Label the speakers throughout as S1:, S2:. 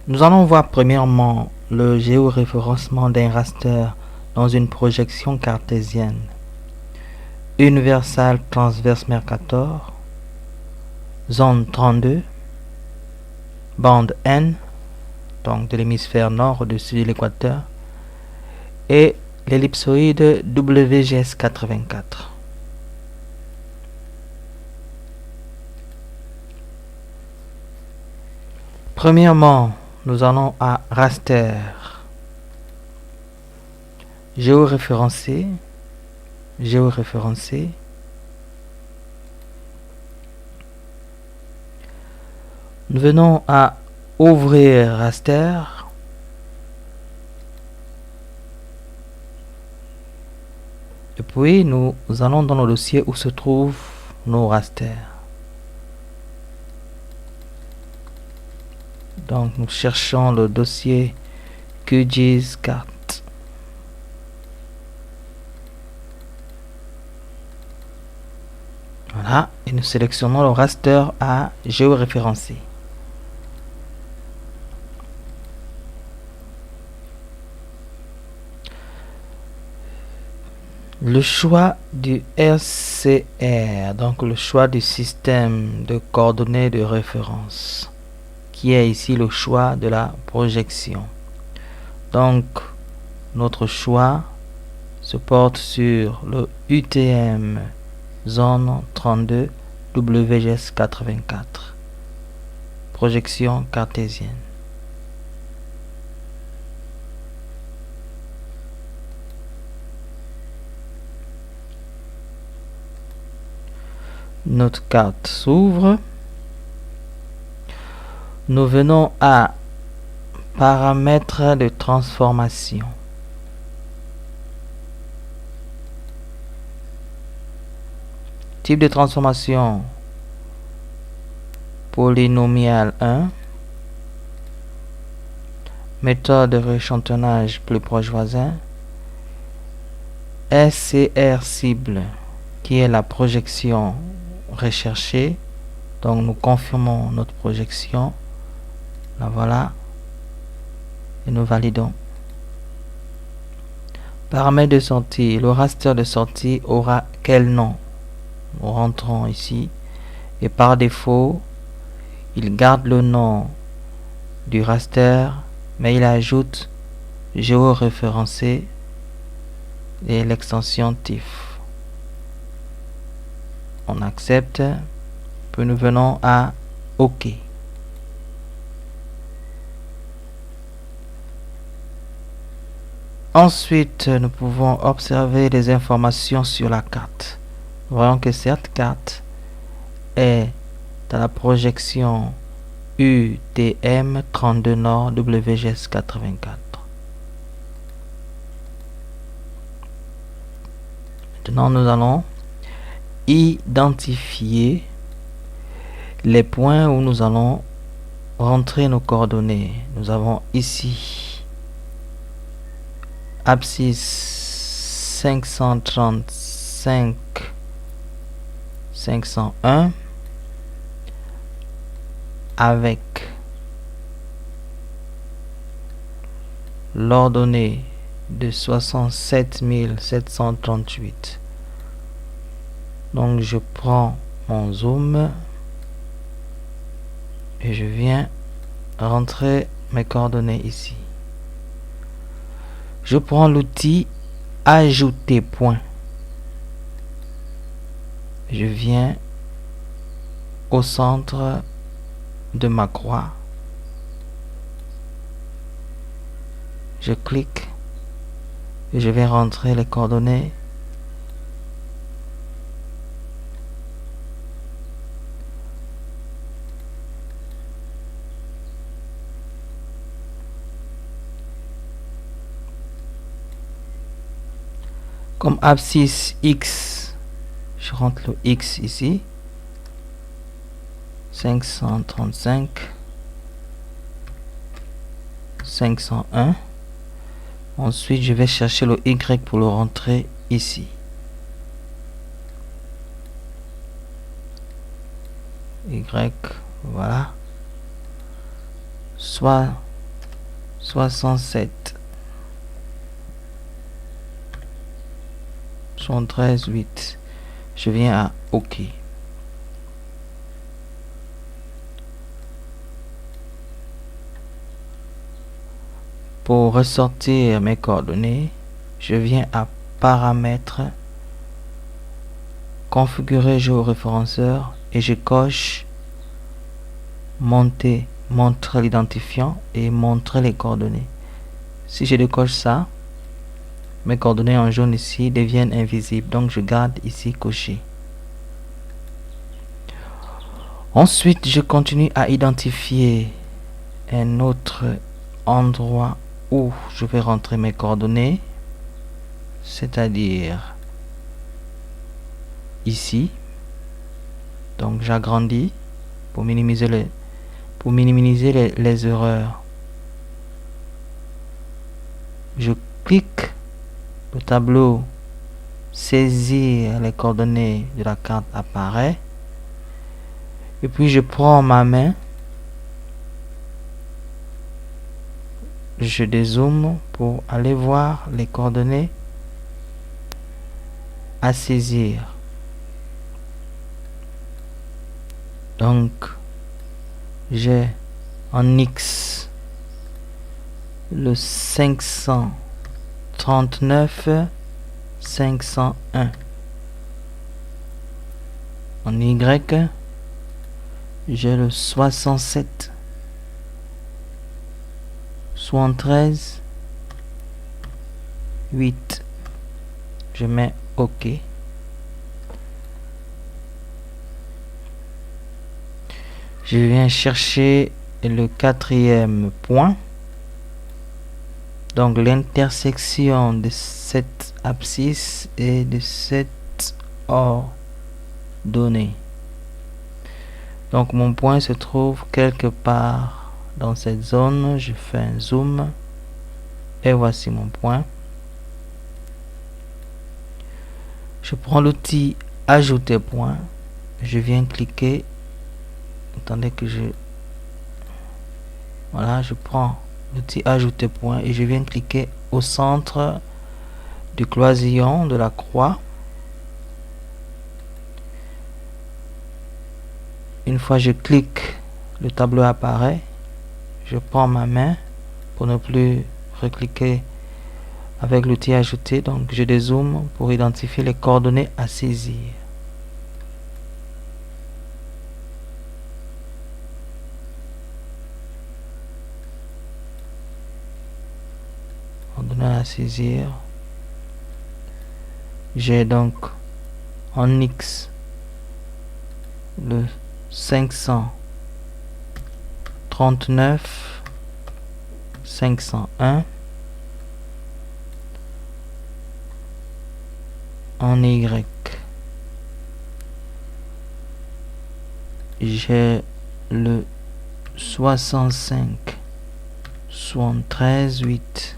S1: Nous allons voir premièrement le géoréférencement d'un raster dans une projection cartésienne. Universal transverse Mercator, zone 32, bande N, donc de l'hémisphère nord au-dessus de l'équateur, et l'ellipsoïde WGS 84. Premièrement, nous allons à raster, géoréférencé. Nous venons à ouvrir raster. Et puis nous allons dans le dossier où se trouvent nos rasters. Donc nous cherchons le dossier QGIS carte. Voilà, et nous sélectionnons le raster à géoréférencer. Le choix du SCR, donc le choix du système de coordonnées de référence, qui est ici le choix de la projection. Donc, notre choix se porte sur le UTM zone 32 WGS 84, projection cartésienne. Notre carte s'ouvre. Nous venons à paramètres de transformation. Type de transformation polynomial 1. Méthode de rééchantillonnage plus proche voisin. SCR cible, qui est la projection recherchée. Donc nous confirmons notre projection. La voilà. Et nous validons. Paramètres de sortie. Le raster de sortie aura quel nom? Nous rentrons ici. Et par défaut, il garde le nom du raster, mais il ajoute géoréférencé et l'extension TIFF. On accepte. Puis nous venons à OK. Ensuite, nous pouvons observer les informations sur la carte. Nous voyons que cette carte est dans la projection UTM 32 Nord WGS 84. Maintenant, nous allons identifier les points où nous allons rentrer nos coordonnées. Nous avons ici abscisse 535 501 avec l'ordonnée de 67 738. Donc je prends mon zoom et je viens rentrer mes coordonnées ici. Je prends l'outil ajouter point. Je viens au centre de ma croix. Je clique et je vais rentrer les coordonnées. Comme abscisse X, je rentre le X ici. 535 501. Ensuite, je vais chercher le Y pour le rentrer ici. Y, voilà. Soit 67 73 8. Je viens à OK. Pour ressortir mes coordonnées, je viens à Paramètres, Configurer géoréférenceur et je coche Monter, montrer l'identifiant et montrer les coordonnées. Si je décoche ça, mes coordonnées en jaune ici deviennent invisibles, donc je garde ici coché. Ensuite, je continue à identifier un autre endroit où je vais rentrer mes coordonnées, c'est-à-dire ici. Donc j'agrandis pour minimiser les erreurs. Je clique le tableau, saisir les coordonnées de la carte apparaît. Et puis je prends ma main, je dézoome pour aller voir les coordonnées à saisir. Donc j'ai en X le 539 501. En Y j'ai le 67 73 8. Je mets OK. Je viens chercher le quatrième point. Donc l'intersection de cette abscisse et de cette ordonnée. Donc mon point se trouve quelque part dans cette zone. Je fais un zoom et voici mon point. Je prends l'outil ajouter point. Je viens cliquer. Attendez que voilà, je prends l'outil ajouter point et je viens cliquer au centre du cloisillon de la croix. Une fois je clique, le tableau apparaît. Je prends ma main pour ne plus recliquer avec l'outil ajouter. Donc je dézoome pour identifier les coordonnées à saisir. Coordonnées à saisir. J'ai donc en X le 539 501. En Y j'ai le 65 73 8.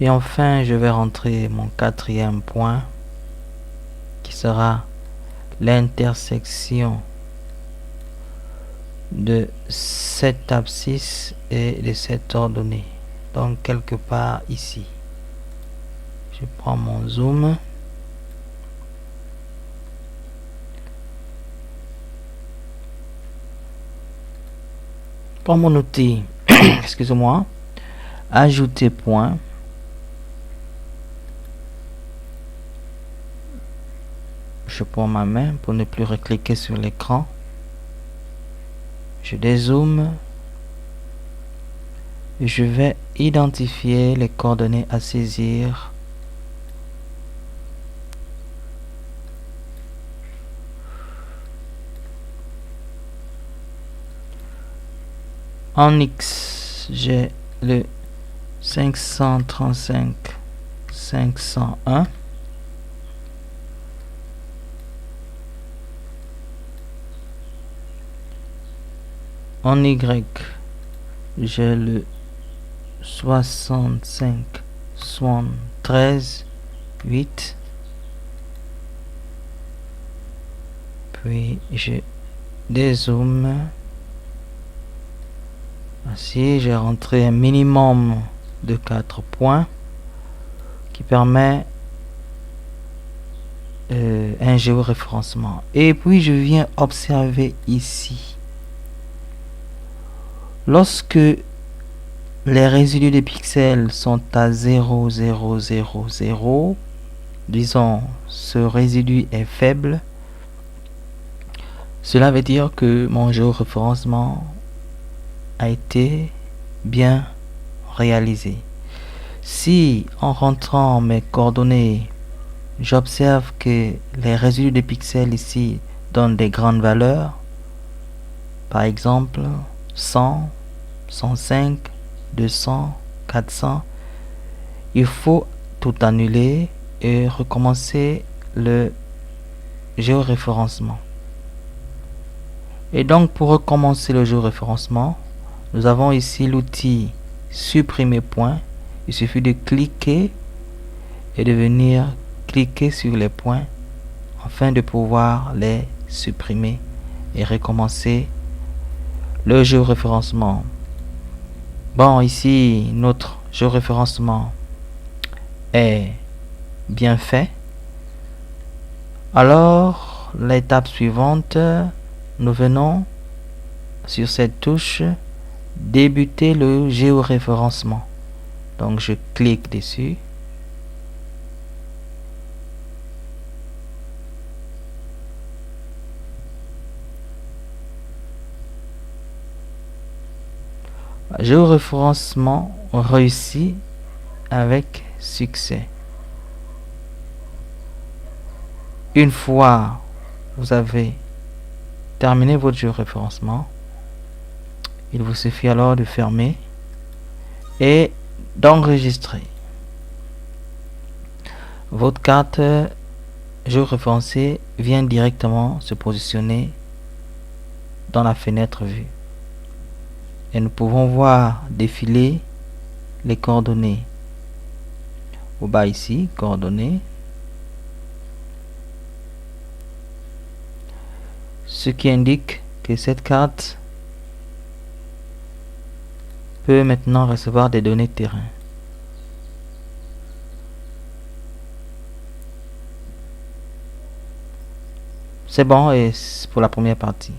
S1: Et enfin, je vais rentrer mon quatrième point qui sera l'intersection de cette abscisse et de cette ordonnée. Donc quelque part ici. Je prends mon zoom. Je prends mon outil. Excusez-moi. Ajouter point. Je prends ma main pour ne plus recliquer sur l'écran. Je dézoome et je vais identifier les coordonnées à saisir. En X, j'ai le 535 501. En Y, j'ai le 65 73 8. Puis je dézoome. Ainsi, j'ai rentré un minimum de 4 points qui permet un géoréférencement. Et puis, je viens observer ici. Lorsque les résidus des pixels sont à 0, 0, 0, 0, disons, ce résidu est faible, cela veut dire que mon géoréférencement a été bien réalisé. Si en rentrant mes coordonnées, j'observe que les résidus des pixels ici donnent des grandes valeurs, par exemple 100, 105, 200, 400, il faut tout annuler et recommencer le géoréférencement. Et donc pour recommencer le géoréférencement, nous avons ici l'outil supprimer point. Il suffit de cliquer et de venir cliquer sur les points afin de pouvoir les supprimer et recommencer le géoréférencement. Bon, ici notre géoréférencement est bien fait. Alors l'étape suivante, nous venons sur cette touche débuter le géoréférencement. Donc je clique dessus. Géoréférencement réussi avec succès. Une fois vous avez terminé votre géoréférencement, il vous suffit alors de fermer et d'enregistrer. Votre carte géoréférencée vient directement se positionner dans la fenêtre vue. Et nous pouvons voir défiler les coordonnées. Au bas ici, coordonnées. Ce qui indique que cette carte peut maintenant recevoir des données de terrain. C'est bon et c'est pour la première partie.